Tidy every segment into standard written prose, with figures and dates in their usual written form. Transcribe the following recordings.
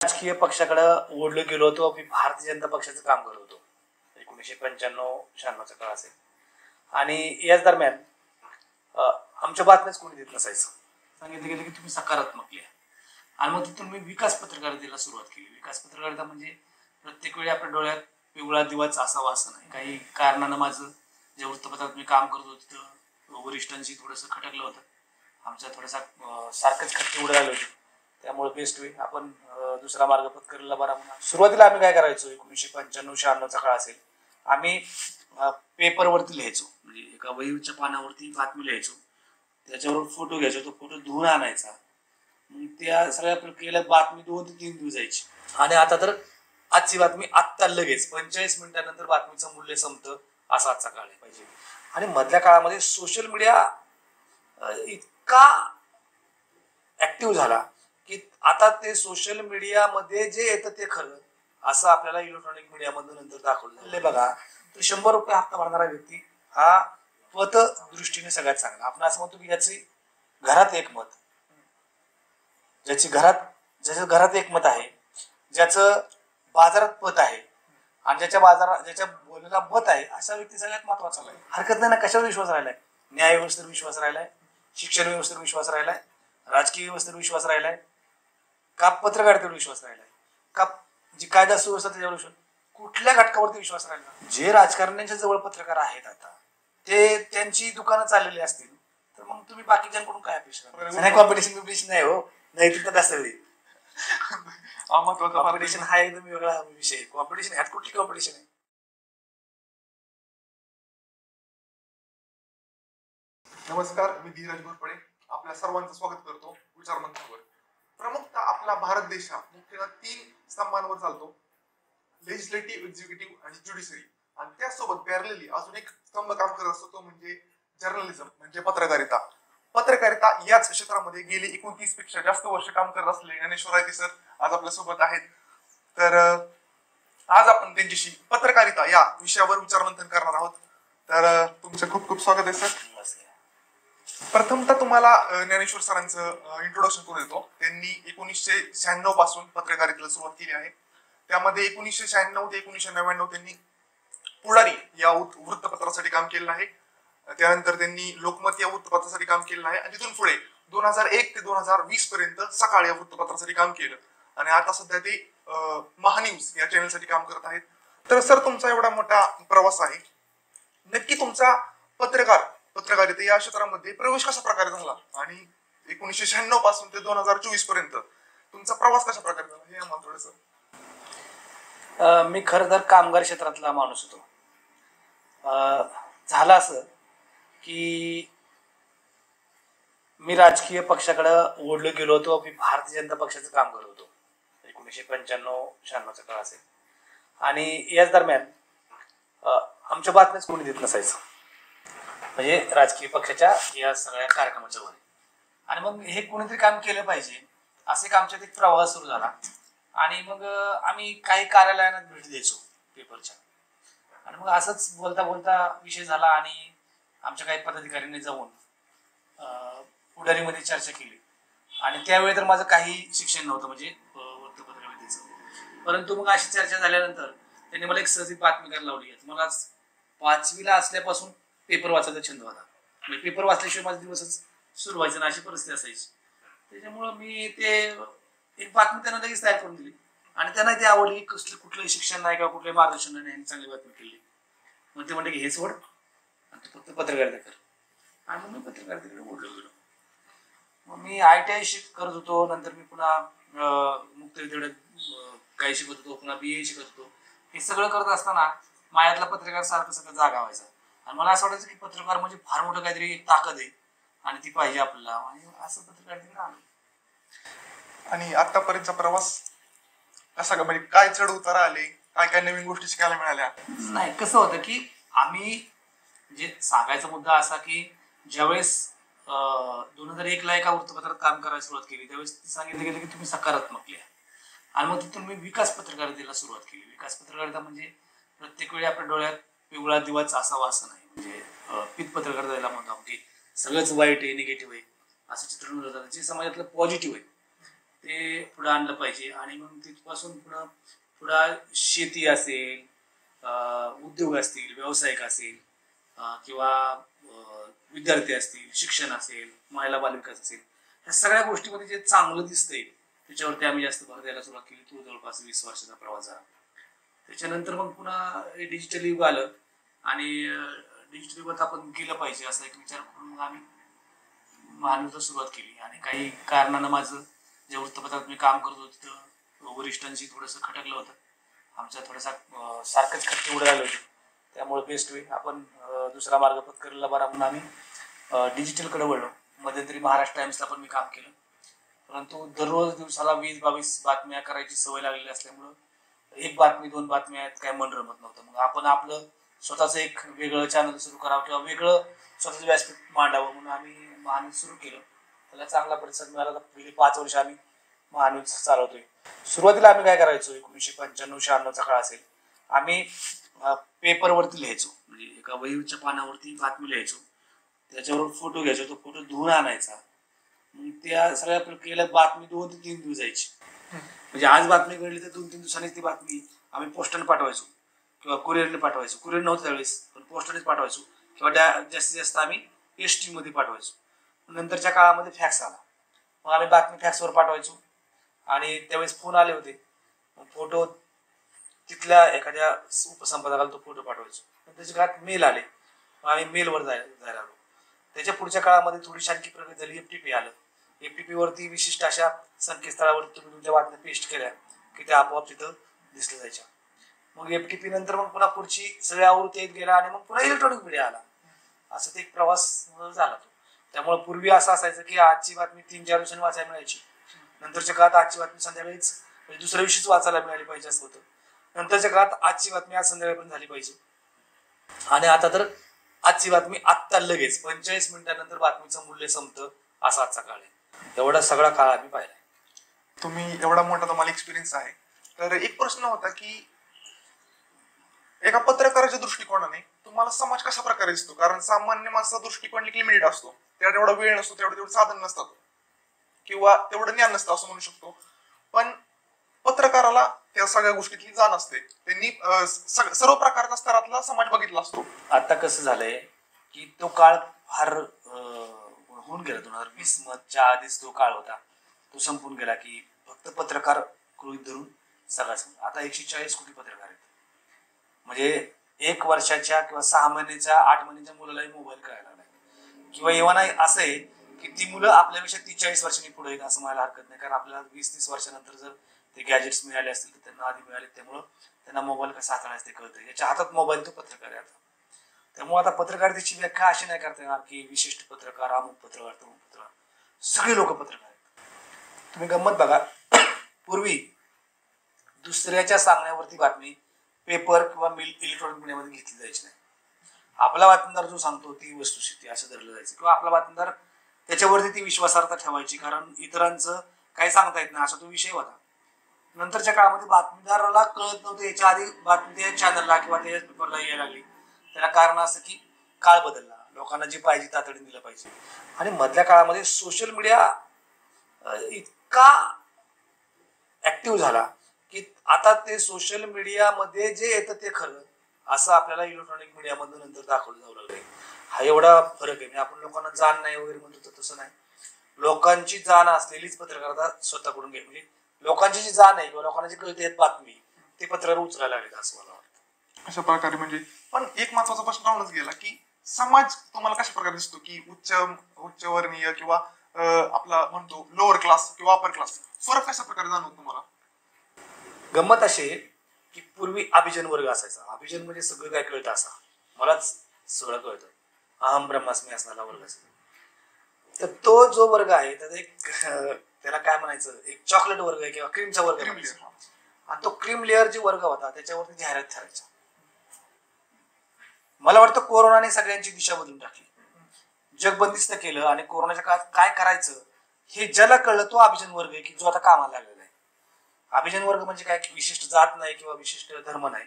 राजकीय पक्षाकडे ओढलो गेलो होतो. मी भारतीय जनता पक्षाचं काम करत होतो 1995-96 काळ असेल. आणि याच दरम्यान आमच्या बातम्याच कोणी देत नसायचं. सांगितलं गेलं की तुम्ही सकारात्मक लिहा. आणि मग तिथून मी विकास पत्रकारितेला सुरुवात केली. विकास पत्रकारिता म्हणजे प्रत्येक वेळी आपल्या डोळ्यात पिवळा दिवाच असावा असं नाही. काही कारणानं माझं ज्या वृत्तपत्रात मी काम करत होतो तिथं वरिष्ठांशी थोडंसं खटकलं होतं. आमचा थोडासा सारखंच खटके उडे आले होते. त्यामुळे बेस्ट होईल आपण दुसरा मार्ग पत्करला बरा म्हणा. सुरुवातीला आम्ही काय करायचो, 1995-96 काळ असेल, आम्ही पेपरवरती लिहायचो. म्हणजे एका वहीच्या पानावरती बातमी लिहायचो, त्याच्यावर फोटो घ्यायचो, तो फोटो धुवून आणायचा. मग त्या सगळ्या प्रक्रियेला बातमी 2 ते 3 दिवस जायची. आणि आता तर आजची बातमी आत्ता लगेच 45 मिनिटांनंतर बातमीचं मूल्य संपतं, असा आजचा काळ आहे पाहिजे. आणि मधल्या काळामध्ये सोशल मीडिया इतका ऍक्टिव्ह झाला की आता ते सोशल मीडियामध्ये जे येतं ते खरं असं आपल्याला इलेक्ट्रॉनिक मीडियामधून नंतर दाखवलं. बघा, तर 100 रुपये हप्ता भरणारा व्यक्ती हा पत दृष्टीने सगळ्यात चांगला. आपण असं म्हणतो की ज्याची घरात एक मत, ज्याच्या घरात एक मत आहे, ज्याचं बाजारात पत आहे आणि ज्याच्या बोलण्याला मत आहे, अशा व्यक्ती सगळ्यात महत्वाचा आहे. हरकत नाही ना. कशावर विश्वास राहिलाय? न्याय व्यवस्थेवर विश्वास राहिलाय, शिक्षण व्यवस्थेवर विश्वास राहिलाय, राजकीय व्यवस्थेवर विश्वास राहिलाय का, पत्रकारितेवर विश्वास राहिलाय का, जी कायदा सुव्यवस्था त्याच्यावर विश्वास, कुठल्या घटकावरती विश्वास राहिला? जे राजकारण्यांच्या जवळ पत्रकार आहेत आता, ते त्यांची दुकानं चाललेली असतील तर मग तुम्ही बाकीच्यांकडून काय अपेक्षा? नाही, कॉम्पिटिशन नाही हो, नाही तिथं असं कॉम्पिटिशन हा एकदम वेगळा विषय. कॉम्पिटिशन ह्यात कुठली कॉम्पिटिशन आहे? नमस्कार, मी धीरज घोरपडे आपल्या सर्वांचं स्वागत करतो विचार मंचावर. प्रमुखतः आपला भारत देश हा मुख्यतः 3 स्तंभांवर चालतो: लेजिस्लेटिव्ह, एक्झिक्युटिव्ह आणि ज्युडिशरी. आणि त्यासोबत पॅरलली अजून एक स्तंभ काम करत असतो, तो म्हणजे जर्नलिझम, म्हणजे पत्रकारिता. पत्रकारिता याच क्षेत्रामध्ये गेली 29 पेक्षा जास्त वर्ष काम करत असलेले ज्ञानेश्वर रायते सर आज आपल्या सोबत आहेत. तर आज आपण त्यांच्याशी पत्रकारिता या विषयावर विचारमंथन करणार आहोत. तर तुमचं खूप खूप स्वागत आहे सर. प्रथमतः तुम्हाला ज्ञानेश्वर सरांचं इंट्रोडक्शन करून देतो. त्यांनी 1996 पासून पत्रकारितेला सुरुवात केली आहे. त्यामध्ये 1996 ते 1999 त्यांनी पुढारी या वृत्तपत्रासाठी काम केलेलं आहे. त्यानंतर त्यांनी लोकमत या वृत्तपत्रासाठी काम केलेलं आहे. आणि तिथून पुढे 2001 ते 2020 पर्यंत सकाळ या वृत्तपत्रासाठी काम केलं. आणि आता सध्या ते महान्यूज या चॅनलसाठी काम करत आहेत. तर सर, तुमचा एवढा मोठा प्रवास आहे, नक्की तुमचा पत्रकारिता या क्षेत्रामध्ये प्रवेश कशा प्रकारे झाला आणि 1996 पासून ते 2024 पर्यंत तुमचा प्रवास कशा प्रकारे झाला हे आम्हाला थोडंसं. मी खरं तर कामगार क्षेत्रातला माणूस होतो. झालं असं की मी राजकीय पक्षाकडे ओढलो गेलो होतो. मी भारतीय जनता पक्षाचं काम करत होतो 1995-96 काळ असेल. आणि याच दरम्यान आमच्या बातम्याच कोणी देत नसायचं, म्हणजे राजकीय पक्षाच्या या सगळ्या कार्यक्रमाच्या वर. आणि मग हे कोणीतरी काम केलं पाहिजे असे एक आमच्यात एक प्रवाह सुरू झाला. आणि मग आम्ही काही कार्यालयांना भेट द्यायचो पेपरच्या. आणि मग असंच बोलता बोलता विषय झाला आणि आमच्या काही पदाधिकाऱ्यांनी जाऊन पुढारीमध्ये चर्चा केली. आणि त्यावेळी तर माझं काही शिक्षण नव्हतं, म्हणजे वृत्तपत्रविद्येचं. परंतु मग अशी चर्चा झाल्यानंतर त्यांनी मला एक सहजी बातमी करायला लावली. मला 5वीला असल्यापासून पेपर वाचायचा छंद होता. म्हणजे पेपर वाचल्याशिवाय माझा दिवसच सुरू व्हायचा ना, अशी परिस्थिती असायची. त्याच्यामुळं मी ते एक बातमी त्यांना लगेच तयार करून दिली. आणि त्यांना ती आवडली. कुठलंही शिक्षण नाही किंवा कुठलंही मार्गदर्शन नाही, चांगली बातमी केली. मग ते म्हणते की हे सोड आणि तू फक्त पत्रकारिता कर. आणि मग मी पत्रकारितेकडे ओढलो गेलो. मग मी ITI करत होतो. नंतर मी पुन्हा मुक्त विद्यापीठात काही शिकत होतो, पुन्हा BA शिकत होतो. हे सगळं करत असताना माझ्यातला पत्रकार सारखं सगळं जागा व्हायचा. आणि मला असं वाटायचं की पत्रकार म्हणजे फार मोठं काहीतरी एक ताकद आहे आणि ती पाहिजे आपल्याला. आणि असं पत्रकारितेकडे आलो. आणि आतापर्यंतचा प्रवास कसा, म्हणजे काय चढ उतार आले, काय काय नवीन गोष्टी शिकायला मिळाल्या? नाही, कसं होतं की आम्ही, म्हणजे सांगायचा मुद्दा असा की ज्यावेळेस 2001ला एका वृत्तपत्रात काम करायला सुरुवात केली, त्यावेळेस सांगितलं गेलं की तुम्ही सकारात्मक लिहा. आणि मग तिथून मी विकास पत्रकारितेला सुरुवात केली. विकास पत्रकारिता म्हणजे प्रत्येक वेळी आपल्या डोळ्यात पिवळा दिवाच असावा असं नाही. म्हणजे पित पत्रकारितेला म्हणतो की सगळंच वाईट आहे, निगेटिव्ह आहे असं चित्रण होतं. जे समाजातलं पॉझिटिव्ह आहे ते पुढे आणलं पाहिजे. आणि मग तिथपासून पुढं शेती असेल, उद्योग असतील, व्यावसायिक असेल, किंवा विद्यार्थी असतील, शिक्षण असेल, महिला बालविकास असेल, ह्या सगळ्या गोष्टीमध्ये जे चांगलं दिसतंय त्याच्यावरती आम्ही जास्त भर द्यायला सुरुवात केली. तो जवळपास 20 वर्षाचा प्रवास झाला. त्याच्यानंतर मग पुन्हा डिजिटल युग आलं आणि डिजिटल युगात आपण गेलं पाहिजे असा एक विचार करून मग आम्ही महान्यूजला सुरुवात केली. आणि काही कारणानं माझं ज्या वृत्तपत्रात मी काम करत होतो तिथं वरिष्ठांशी थोडंसं खटकलं होतं. आमच्या थोडासा सारखंच खटके उडाले होते. त्यामुळे बेस्ट वे आपण दुसरा मार्ग पत्करला बरा म्हणून आम्ही डिजिटलकडे वळलो. मध्यंतरी महाराष्ट्र टाइम्सला पण मी काम केलं. परंतु दररोज दिवसाला 20-22 बातम्या करायची सवय लागलेली असल्यामुळं एक बातमी 2 बातम्या आहेत काय मन रमत नव्हतं. मग आपण आपलं स्वतःचं एक वेगळं चॅनल सुरू करावं किंवा वेगळं स्वतःचं व्यासपीठ मांडावं म्हणून आम्ही महान्यूज सुरू केलं. त्याला चांगला प्रतिसाद मिळाला. तर गेली 5 वर्ष आम्ही महान्यूज चालवतोय. सुरुवातीला आम्ही काय करायचो, 1995-96चा काळ असेल, आम्ही पेपरवरती लिहायचो. म्हणजे एका वहीच्या पानावरती बातमी लिहायचो, त्याच्यावर फोटो घ्यायचो, तो फोटो धुवून आणायचा. मग त्या सगळ्या प्रक्रियेला बातमी 2 ते 3 दिवस जायची. म्हणजे आज बातमी घडली तर 2-3 दिवसांनीच ती बातमी आम्ही पोस्टाने पाठवायचो किंवा कुरिअरने पाठवायचो. कुरिअर नव्हतं त्यावेळेस, पण पोस्टानेच पाठवायचो किंवा जास्तीत जास्त आम्ही ST मध्ये पाठवायचो. नंतरच्या काळामध्ये फॅक्स आला. मग आम्ही बातमी फॅक्सवर पाठवायचो. आणि त्यावेळेस फोन आले होते, फोटो तिथल्या एखाद्या उपसंपादकाला तो फोटो पाठवायचो. त्याच्या काळात मेल आले, मग आम्ही मेलवर जायला लागलो. त्याच्या पुढच्या काळामध्ये थोडीशी आणखी प्रगती झाली. FTP आलं. FTP वरती विशिष्ट अशा संकेतस्थळावर तुम्ही तुमच्या बातम्या पेस्ट केल्या की त्या आपोआप तिथं दिसल्या जायच्या. मग FTP नंतर मग पुन्हा पुढची सगळ्या आवृत्ती येत गेला आणि मग पुन्हा इलेक्ट्रॉनिक मीडिया आला. असं ते एक प्रवास झाला तो. त्यामुळे पूर्वी असं असायचं की आजची बातमी 3-4 दिवसांनी वाचायला मिळायची. नंतरच्या काळात आजची बातमी संध्याकाळीच म्हणजे दुसऱ्या दिवशीच वाचायला मिळाली पाहिजे असं होतं. नंतरच्या काळात आजची बातमी आज संध्याकाळी पण झाली पाहिजे. आणि आता तर आजची बातमी आत्ता लगेच 45 मिनिटांनंतर बातमीचं मूल्य संपतं, असा आजचा काळ आहे. एवढा सगळा काळ आम्ही पाहिला. तुम्ही एवढा मोठा तुम्हाला एक्सपिरियन्स आहे. तर एक प्रश्न होता की एका पत्रकाराच्या दृष्टिकोनाने तुम्हाला समाज कशा प्रकारे दिसतो? कारण सामान्य माणसाचा दृष्टिकोन लिमिटेड असतो. त्याला तेवढा वेळ नसतो, तेवढं साधन नसतात किंवा तेवढं ज्ञान नसतं असं म्हणू शकतो. पण पत्रकाराला त्या सगळ्या गोष्टीतली जाण असते. त्यांनी सर्व प्रकारच्या स्तरातला समाज बघितला असतो. आता कसं झालंय की तो काळ फार होऊन गेला. 2020च्या आधीच तो काळ होता, तो संपून गेला की फक्त पत्रकार गृहीत धरून सगळा समज. आता 140 कोटी पत्रकार आहेत. म्हणजे 1 वर्षाच्या किंवा 6 महिन्याच्या 8 महिन्याच्या मुलालाही मोबाईल कळायला लागलाय. किंवा एव्हा असं आहे की ती मुलं आपल्यापेक्षा 30-40 वर्षांनी पुढे आहेत असं म्हणायला हरकत नाही. कारण आपल्याला 20-30 वर्षानंतर जर ते गॅजेट्स मिळाले असतील तर त्यांना आधी मिळाले, त्यामुळं त्यांना मोबाईल कसा हाताळायचं ते कळतं. याच्या हातात मोबाईल तो पत्रकार आहे आता. त्यामुळे आता पत्रकारितेची व्याख्या अशी नाही करता येणार की विशिष्ट पत्रकार, अमुक पत्रकार, तमुक पत्रकार, सगळे लोक पत्रकार आहेत. तुम्ही गंमत बघा, पूर्वी दुसऱ्याच्या सांगण्यावरती बातमी पेपर किंवा इलेक्ट्रॉनिक मीडियामध्ये घेतली जायची नाही. आपला बातमीदार जो सांगतो ती वस्तुस्थिती असं धरलं जायचं किंवा आपला बातमीदार त्याच्यावरती ती विश्वासार्हता ठेवायची, कारण इतरांचं काही सांगता येत नाही असा तो विषय होता. नंतरच्या काळामध्ये बातमीदाराला कळत नव्हतं, याच्या आधी बातमी त्या चॅनलला किंवा त्या पेपरला यायला लागली. त्याला कारण असं की काळ बदलला, लोकांना जे पाहिजे तातडीने दिलं पाहिजे. आणि मधल्या काळामध्ये सोशल मीडिया इतका ऍक्टिव्ह झाला की आता ते सोशल मीडियामध्ये जे येतं ते खरं असं आपल्याला इलेक्ट्रॉनिक मीडियामधून नंतर दाखवलं जाऊ लागलंय. हा एवढा फरक आहे. म्हणजे आपण लोकांना जाण नाही वगैरे म्हणतो तर तसं नाही. लोकांची जाण असलेलीच पत्रकारिता स्वतःकडून घे. म्हणजे लोकांची जी जाण आहे किंवा लोकांना जी कळते बातमी ते पत्रकार उचलायला लागले असं मला वाटतं. अशा प्रकारे म्हणजे पण एक महत्वाचा प्रश्न राहूनच गेला की समाज तुम्हाला कशा प्रकारे दिसतो की उच्चवर्णीय किंवा आपला म्हणतो लोअर क्लास किंवा अपर क्लास, फरक कशा प्रकारे जाणवतो तुम्हाला? गंमत अशी की पूर्वी अभिजन वर्ग असायचा. अभिजन म्हणजे सगळं काय कळतं असा, मलाच सगळं कळतं, अहम ब्रह्मास्मी असणारा वर्ग असेल. तर तो जो वर्ग आहे त्याचा एक त्याला काय म्हणायचं, एक चॉकलेट वर्ग आहे किंवा क्रीमचा वर्ग. आणि तो क्रीम लेअर जे वर्ग होता त्याच्यावरती जाहिरात ठरायचा. मला वाटतं कोरोनाने सगळ्यांची दिशा बदलून टाकली, जग बंदिस्त केलं आणि कोरोनाच्या काळात काय करायचं हे ज्याला कळलं तो अभिजन वर्ग आहे की जो आता कामाला लागलेला आहे. अभिजन वर्ग म्हणजे काय, विशिष्ट जात नाही किंवा विशिष्ट धर्म नाही,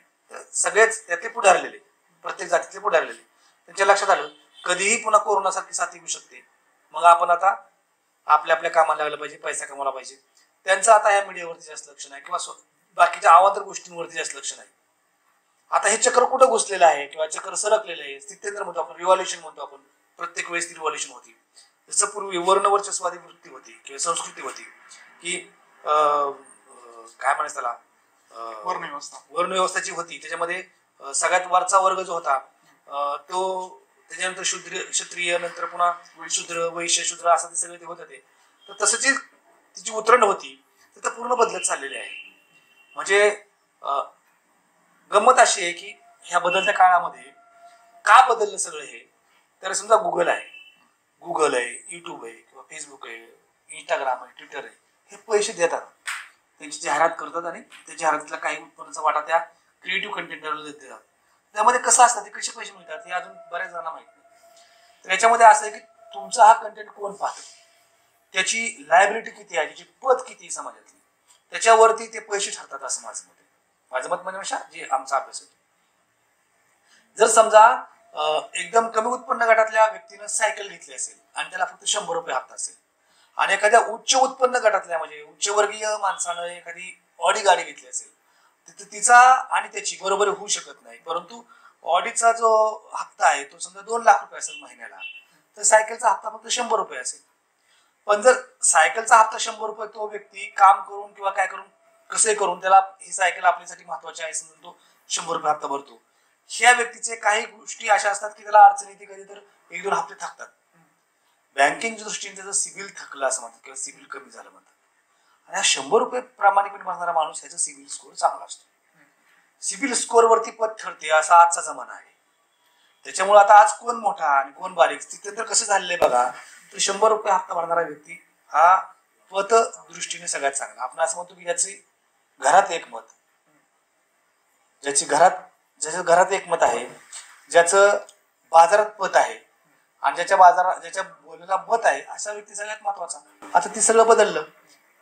सगळेच त्यातले पुढारलेले, प्रत्येक जातीतले पुढारलेले. त्यांच्या लक्षात आलं कधीही पुन्हा कोरोनासारखी साथ येऊ शकते, मग आपण आता आपल्या आपल्या कामाला लागलं पाहिजे, पैसा कमवला पाहिजे. त्यांचं आता ह्या मीडियावरती जास्त लक्ष नाही किंवा बाकीच्या अवांतर गोष्टींवरती जास्त लक्ष नाही. आता हे चक्र कुठं घुसलेलं आहे किंवा चक्र सरकलेलं आहे, स्थित्यंतर म्हणतो आपण, रिव्हॉल्युशन म्हणतो आपण, प्रत्येक वेळेस ती रिव्हॉल्युशन होती. जसं पूर्वी वर्णवर्चस्वादी वृत्ती होती किंवा संस्कृती होती की काय म्हणायचं त्याला, वर्णव्यवस्था जी होती त्याच्यामध्ये सगळ्यात वरचा वर्ग जो होता तो, त्याच्यानंतर शूद्र क्षत्रिय, नंतर पुन्हा शूद्र, वैश्य, शूद्र असं ते सगळे ते होतं ते. तर तसं जी तिची उतरण होती तर पूर्ण बदलत चाललेली आहे. म्हणजे गंमत अशी आहे की ह्या बदलत्या काळामध्ये का बदललं सगळं हे, तर समजा गुगल आहे, युट्यूब आहे किंवा फेसबुक आहे, इंस्टाग्राम आहे, ट्विटर आहे, हे पैसे देतात, त्यांची जाहिरात करतात आणि त्या जाहिरातीतला काही उत्पन्नाचा वाटा त्या क्रिएटिव्ह कंटेंटरला देतात. त्यामध्ये कसं असतं, ते कसे पैसे मिळतात हे अजून बऱ्याच जणांना माहित नाही. तर याच्यामध्ये असं आहे की तुमचा हा कंटेंट कोण पाहतं, त्याची लायबिलिटी किती आहे, त्याची पत किती आहे समाजातली, त्याच्यावरती ते पैसे ठरतात असं माझं मत आहे. माझं मत म्हणजे जे आमचा अभ्यास आहे. जर समजा एकदम कमी उत्पन्न गटातल्या व्यक्तीनं सायकल घेतली असेल आणि त्याला फक्त 100 रुपये हप्ता असेल, आणि एखाद्या उच्च उत्पन्न गटातल्या म्हणजे उच्चवर्गीय माणसानं एखादी ऑडी गाडी घेतली असेल, तर तिचा आणि त्याची बरोबरी होऊ शकत नाही. परंतु ऑडीचा जो हप्ता आहे तो समजा 2 लाख रुपये असेल महिन्याला, तर सायकलचा हप्ता फक्त 100 रुपये असेल. पण जर सायकलचा हप्ता 100 रुपये तो व्यक्ती काम करून किंवा काय करून कसंही करून त्याला ही सायकल आपल्यासाठी महत्वाची आहे समजून तो 100 रुपये हप्ता भरतो, ह्या व्यक्तीचे काही गोष्टी अशा असतात की त्याला अडचण येते, कधी तर 1-2 हप्ते थकतात. बँकिंगच्या दृष्टीने त्याचं सिबिल थकलं असं म्हणतात किंवा सिबिल कमी झालं म्हणतात. आणि हा 100 रुपये प्रामाणिकपणे भरणारा माणूस ह्याचा सिबिल स्कोअर चांगला असतो. सिबिल स्कोअर वरती पत ठरते असा आजचा जमाना आहे. त्याच्यामुळे आता आज कोण मोठा आणि कोण बारीक स्थित्यंतर कसं झालेलं आहे बघा. तर 100 रुपये हप्ता भरणारा व्यक्ती हा पत दृष्टीने सगळ्यात चांगला. आपण असं म्हणतो की ज्याची घरात एक मत, ज्याच्या घरात एक मत आहे, ज्याचं बाजारात पत आहे आणि ज्याच्या बोलण्याला मत आहे, असा व्यक्ती सगळ्यात महत्वाचा. आता ती सगळं बदललं.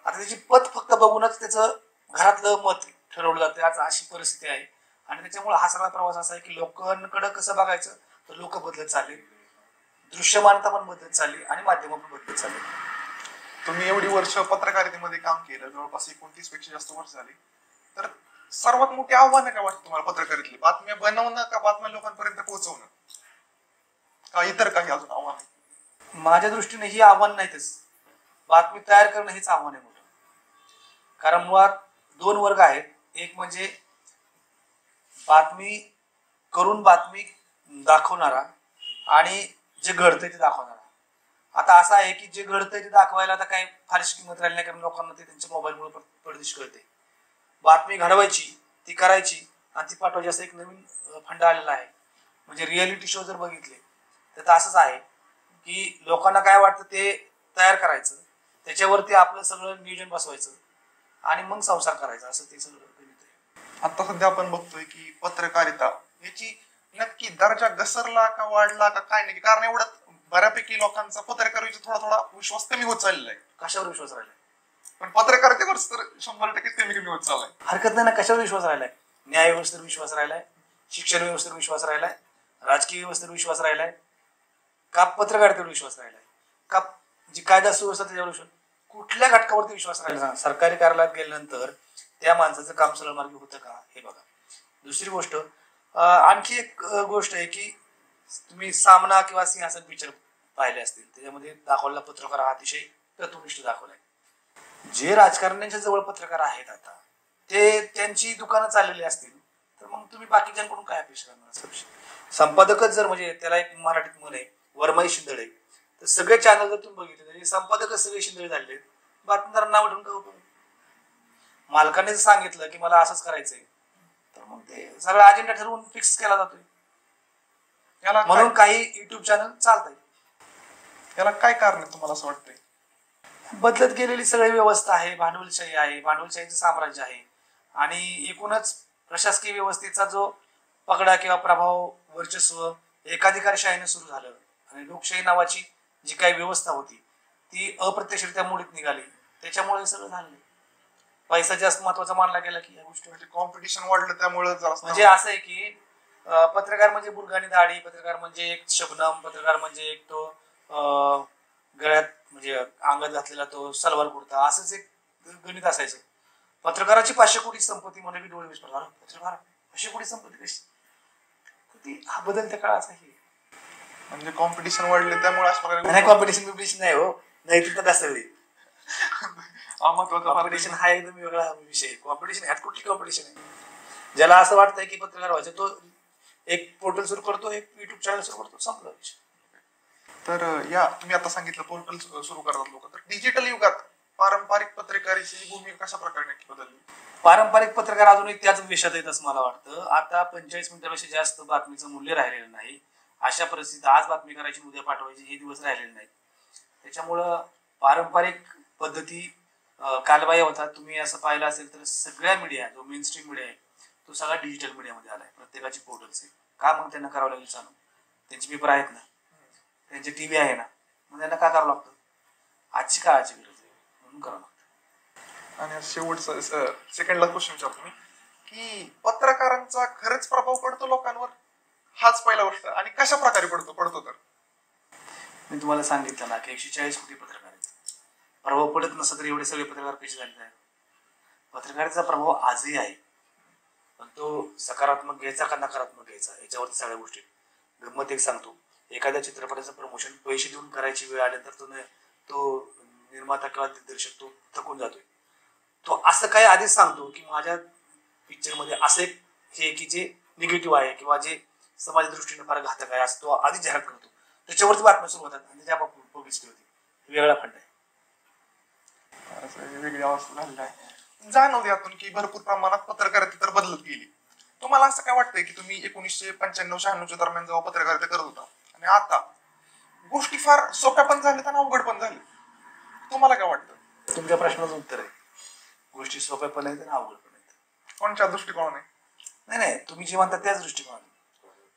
आता त्याची पत फक्त बघूनच त्याचं घरातलं मत ठरवलं जातं, आज अशी परिस्थिती आहे. आणि त्याच्यामुळे हा सगळा प्रवास असा आहे की लोकांकडे कसं बघायचं, तर लोक बदलत चालले, दृश्यमानता पण बदलत चालली आणि माध्यम पण बदलत चालले. तुम्ही एवढी वर्ष पत्रकारितेमध्ये काम केलं, जवळपास 29 पेक्षा जास्त वर्ष झाली, तर सर्वात मोठी आव्हान काय वाटतं तुम्हाला पत्रकारितेतली? बातम्या बनवणं का बातम्या लोकांपर्यंत पोहोचवणं, का इतर काही अजून आव्हान आहे? माझ्या दृष्टीने ही आव्हान नाहीतच, बातमी तयार करणं हेच आव्हान आहे मोठं. कारण मुळात 2 वर्ग आहेत. एक म्हणजे बातमी करून बातमी दाखवणारा आणि जे घडतंय ते दाखवणारा. आता असं आहे की जे घडतंय ते दाखवायला आता काही फारशी किंमत राहिली नाही, कारण लोकांना ते त्यांच्या मोबाईलमुळे पडदिश कळते. बातमी घडवायची, ती करायची आणि ती पाठवायची, असं एक नवीन फंडा आलेला आहे. म्हणजे रियालिटी शो जर बघितले तर असंच आहे की लोकांना काय वाटतं ते तयार करायचं, त्याच्यावरती आपलं सगळं नियोजन बसवायचं आणि मग संसार करायचा, असं ते सगळं गणित आहे. आता सध्या आपण बघतोय की पत्रकारिता याची नक्की दर्जा घसरला का वाढला का काय नाही, कारण एवढ्यात बऱ्यापैकी लोकांचा पत्रकारितेवर थोडा थोडा विश्वास कमी होत चाललेला आहे. कशावर विश्वास राहिलाय? पण पत्रकारितेवर तर 100% कमी होत चाललाय. हरकत नाही ना. कशावर विश्वास राहिलाय? न्याय व्यवस्थेवर विश्वास राहिलाय, शिक्षण व्यवस्थेवर विश्वास राहिलाय, राजकीय व्यवस्थेवर विश्वास राहिलाय का, पत्रकारितेवर विश्वास राहिलाय का, जी कायदा सुव्यवस्था त्याच्यावर विश्वास, कुठल्या घटकावरती विश्वास राहिला? सरकारी कार्यालयात गेल्यानंतर त्या माणसाचं काम सरळ मार्गी होतं का हे बघा. दुसरी गोष्ट, आणखी एक गोष्ट आहे की तुम्ही सामना किंवा सिंहासन पिक्चर पाहिले असतील, त्याच्यामध्ये दाखवलेला पत्रकार हा अतिशय तत्वनिष्ठ दाखवलाय. जे राजकारण्यांच्या जवळ पत्रकार आहेत आता ते त्यांची दुकानं चाललेली असतील, तर मग तुम्ही बाकीच्यांकडून काय अपेक्षा करणार? संपादकच जर, म्हणजे त्याला एक मराठीत म्हण आहे वरमाई शिंदळे, तर सगळे चॅनल जर तुम्ही बघितले तर संपादकच सगळे शिंदळे झाले, बातमीदारांना नाव ठेवून काय उपयोग? मालकाने जर सांगितलं की मला असंच करायचंय, तर मग ते सगळं अजेंडा ठरवून फिक्स केला जातोय. म्हणून काही युट्यूब चॅनल चालत आहेत. याला काय कारण आहे तुम्हाला असं वाटतंय? बदलत गेलेली सगळी व्यवस्था आहे, भांडवलशाही आहे, भांडवलशाहीचं साम्राज्य आहे आणि एकूणच प्रशासकीय व्यवस्थेचा जो पगडा किंवा प्रभाव, वर्चस्व एकाधिकारशाहीने सुरू झालं आणि लोकशाही नावाची जी काही व्यवस्था होती ती अप्रत्यक्षरित्या मोडीत निघाली. त्याच्यामुळे हे सगळं झालं. पैसा जास्त महत्वाचा मानला गेला की या गोष्टी, म्हणजे कॉम्पिटिशन वाढलं त्यामुळे. म्हणजे असं आहे की पत्रकार म्हणजे बुरगानी दाढी, पत्रकार म्हणजे एक शबनम, पत्रकार म्हणजे एक तो गळ्यात म्हणजे अंगात घातलेला तो सलवार कुर्ता, असंच एक गणित असायचं. पत्रकाराची 500 कोटी संपत्ती म्हणजे की डोळे विस्फोट झाला. पत्रकार 500 कोटी संपत्ती कशी? तर ती हा बदलत्या काळाचा आहे. म्हणजे कॉम्पिटिशन वाढले त्यामुळे अशा प्रकारे नाही कॉम्पिटिशन बिपिटिशन नाही हो, नैतिकता सगळी. महत्वाचा कॉम्पिटिशन हा एकदम वेगळा विषय. कॉम्पिटिशन ह्यात कुठली कॉम्पिटिशन आहे? ज्याला असं वाटतंय की पत्रकार व्हायचं तो एक पोर्टल सुरू करतो, एक युट्यूब चॅनल सुरू करतो, संपला विषय. तर या तुम्ही आता सांगितलं पोर्टल सुरू करतात लोक, तर डिजिटल युगात पारंपरिक पत्रकाराची भूमिका कशा प्रकारे नक्की बदलली? पारंपरिक पत्रकार अजूनही त्याच विषयात आहेत असं मला वाटतं. आता 45 मिनिटापेक्षा जास्त बातमीचं मूल्य राहिलेलं नाही. अशा परिस्थितीत आज बातमी करायची उद्या पाठवायची हे दिवस राहिलेले नाहीत. त्याच्यामुळं पारंपरिक पद्धती कालबाह्य होतात. तुम्ही असं पाहिलं असेल तर सगळ्या मीडिया जो मेन स्ट्रीम मीडिया आहे तो सगळा डिजिटल मीडियामध्ये आलाय. प्रत्येकाची पोर्टल्स आहे. का मग त्यांना करावं लागेल चालू? त्यांचे पेपर आहेत ना, त्यांची टीव्ही आहे ना, मग त्यांना का करावं लागतं? आजची काळाची गरज आहे म्हणून करावं लागतं. आणि शेवटचं सेकंडला क्वेश्चन विचारतो मी की पत्रकारांचा खरंच प्रभाव पडतो लोकांवर? हाच पहिला गोष्ट. आणि कशा प्रकारे पडतो तर मी तुम्हाला सांगितलं ना की 140 कोटी पत्रकार आहेत. प्रभाव पडत नसला तरी एवढे सगळे पत्रकार कसे झाले आहेत? पत्रकारितेचा प्रभाव आजही आहे, पण तो सकारात्मक घ्यायचा का नकारात्मक घ्यायचा याच्यावरती सगळ्या गोष्टी. गंमत एक सांगतो, एखाद्या चित्रपटाचं प्रमोशन पैसे देऊन करायची वेळ आल्यानंतर तो निर्माता किंवा दिग्दर्शक तो थकून जातोय. तो असं काय आधीच सांगतो की माझ्या पिक्चरमध्ये असं एक हे की जे निगेटिव्ह आहे किंवा जे समाज दृष्टीने फार घातक आहे असं तो आधीच जाहीर करतो. त्याच्यावरती बातम्या सुरू होतात आणि त्याच्या पब्लिसिटी होती. वेगळा फंड आहे. वेगळी अवस्था झालेली आहे. जाणवते यातून की भरपूर प्रमाणात पत्रकारिता तर बदलत गेली. तुम्हाला असं काय वाटतंय की तुम्ही 1995-96 दरम्यान जेव्हा पत्रकारिता करत होता आणि आता गोष्टी फार सोप्या पण झाल्यात आणि अवघड पण झाले, तुम्हाला काय वाटतं? तुमच्या प्रश्नाचं उत्तर आहे. गोष्टी सोप्या पण आहेत आणि अवघड पण आहेत. कोणत्या दृष्टिकोनाने? नाही तुम्ही जे म्हणता त्याच दृष्टिकोनाने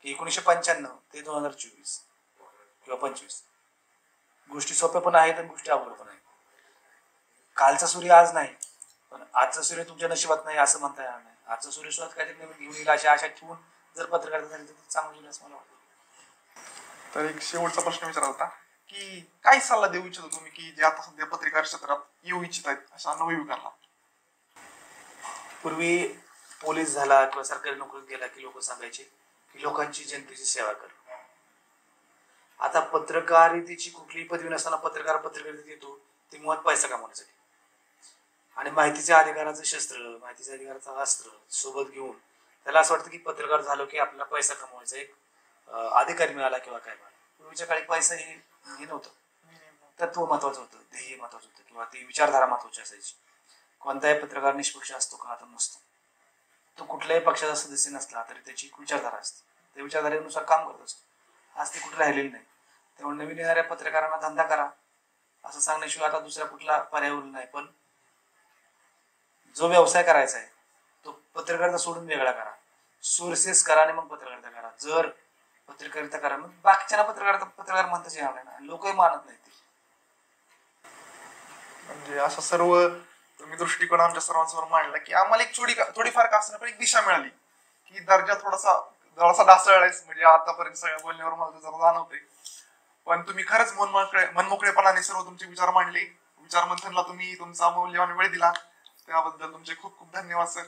की 1995 ते 2024 किंवा 25 गोष्टी सोप्या पण आहेत आणि गोष्टी अवघड पण आहेत. कालचा सूर्य आज नाही, पण आजचा सूर्य तुमच्या नशिबात नाही असं म्हणता येणार नाही. आजचा सूर्य सुद्धा काहीतरी नवीन घेऊन येईल अशी आशा ठेवून जर पत्रकारिता झाली तर चांगलं होईल असं मला वाटतं. तर एक शेवटचा प्रश्न विचारला होता की काय सल्ला देऊ इच्छितो तुम्ही की जे आता सध्या पत्रकार क्षेत्रात येऊ इच्छित आहेत अशा नवयुवकांना? पूर्वी पोलीस झाला किंवा सरकारी नोकरीत गेला की लोक सांगायचे की लोकांची जनतेची सेवा कर. आता पत्रकारितेची कुठलीही पदवी नसताना पत्रकार पत्रकारितेत येतो ते मुळात पैसा कमवण्यासाठी आणि माहितीच्या अधिकाराचं शस्त्र, माहितीच्या अधिकाराचं अस्त्र सोबत घेऊन त्याला असं वाटतं की पत्रकार झालो की आपल्याला पैसा कमवायचा एक अधिकार मिळाला किंवा काय मिळाला. पूर्वीच्या काळी पैसा हे नव्हतं. तत्व महत्वाचं होतं, ध्येय महत्वाचं होतं किंवा ती विचारधारा महत्वाची असायची. कोणताही पत्रकार निष्पक्ष असतो का? आता नसतो. तो कुठल्याही पक्षाचा सदस्य नसला तरी त्याची एक विचारधारा असते, त्या विचारधारेनुसार काम करत असतो. आज ते कुठे राहिलेली नाही. त्यामुळे नवीन येणाऱ्या पत्रकारांना धंदा करा असं सांगण्याशिवाय आता दुसरा कुठला पर्याय उरला नाही. पण जो व्यवसाय करायचा आहे तो पत्रकारिता सोडून वेगळा करा, सोर्सेस करा आणि मग पत्रकारिता करा. जर पत्रकारिता करा मग बाकीच्या पत्रकार म्हणताच येणार नाही ना, लोकही मानत नाही ते. म्हणजे असं सर्व तुम्ही दृष्टिकोन आमच्या सर्वांसमोर मांडला की आम्हाला एक थोडीफार का असणं पण एक दिशा मिळाली की दर्जा थोडासा ढासळलायच. म्हणजे आतापर्यंत सगळ्या बोलण्यावर मला जरा जाणवतंय. पण तुम्ही खरंच मनमोकळेपणाने सर्व तुमचे विचार मांडले. विचार मंथनला तुम्ही तुमचा मौल्यवान वेळ दिला त्याबद्दल तुमचे खूप खूप धन्यवाद सर.